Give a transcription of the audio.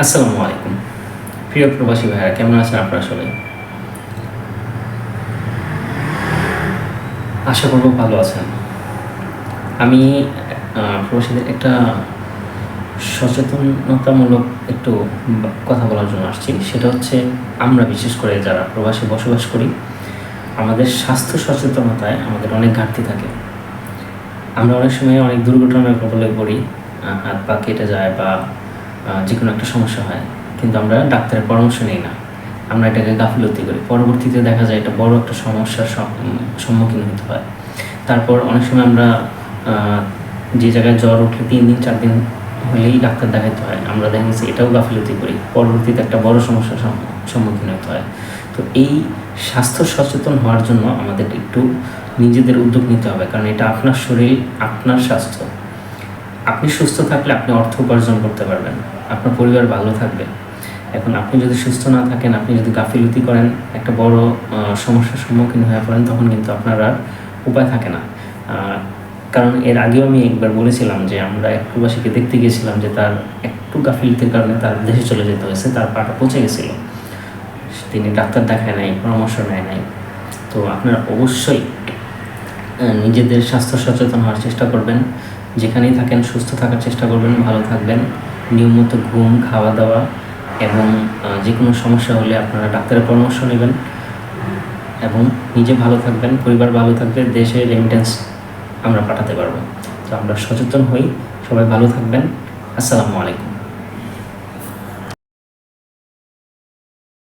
আসসালামু আলাইকুম। প্রিয় প্রবাসী ভাইয়েরা, কেমন আছেন আপনারা সবাই? আশা করব ভালো আছেন। আমি প্রবাসীদের একটা সচেতনতামূলক একটু কথা বলার জন্য আসছি। সেটা হচ্ছে, আমরা বিশেষ করে যারা প্রবাসে বসবাস করি, আমাদের স্বাস্থ্য সচেতনতায় আমাদের অনেক ঘাটতি থাকে। আমরা অনেক সময় অনেক দুর্ঘটনার কবলে পড়ি, হাত পা কেটে যায় বা যেকোনো একটা সমস্যা হয়, কিন্তু আমরা ডাক্তারের পরামর্শ নিই না। আমরা এটাকে গাফিলতি করি। পরবর্তীতে দেখা যায় এটা বড় একটা সমস্যার সম্মুখীন হতে হয়। তারপর অনেক সময় আমরা যে জায়গায় জ্বর উঠলে 3 দিন 4 দিন হলেই ডাক্তার দেখাতে হয়, আমরা দেখা গেছে এটাও গাফিলতি করি। পরবর্তীতে একটা বড় সমস্যার সম্মুখীন হতে হয়। তো এই স্বাস্থ্য সচেতন হওয়ার জন্য আমাদের একটু নিজেদের উদ্যোগ নিতে হবে, কারণ এটা আপনার শরীর, আপনার স্বাস্থ্য। আপনি সুস্থ থাকলে আপনি অর্থ উপার্জন করতে পারবেন, আপনার পরিবার ভালো থাকবে। এখন আপনি যদি সুস্থ না থাকেন, আপনি যদি গাফিলতি করেন, একটা বড় সমস্যার সম্মুখীন হয়ে পড়েন, তখন কিন্তু আপনার আর উপায় থাকে না। কারণ এর আগেও আমি একবার বলেছিলাম যে আমরা এক প্রবাসীকে দেখতে গিয়েছিলাম যে তার একটু গাফিলতির কারণে তার দেশে চলে যেতে হয়েছে, তার পাটা পচে গেছিলো। তিনি ডাক্তার দেখায় নাই, পরামর্শ নেয় নাই। তো আপনারা অবশ্যই নিজেদের স্বাস্থ্য সচেতন হওয়ার চেষ্টা করবেন। যেখানেই থাকেন সুস্থ থাকার চেষ্টা করবেন, ভালো থাকবেন। নিয়মিত ঘুম, খাওয়া দাওয়া এবং যে কোনো সমস্যা হলে আপনারা ডাক্তারের পরামর্শ নেবেন এবং নিজে ভালো থাকবেন, পরিবার ভালো থাকবে, দেশে রেমিটেন্স আমরা পাঠাতে পারবো। তো আমরা সচেতন হই, সবাই ভালো থাকবেন। আসসালামু আলাইকুম।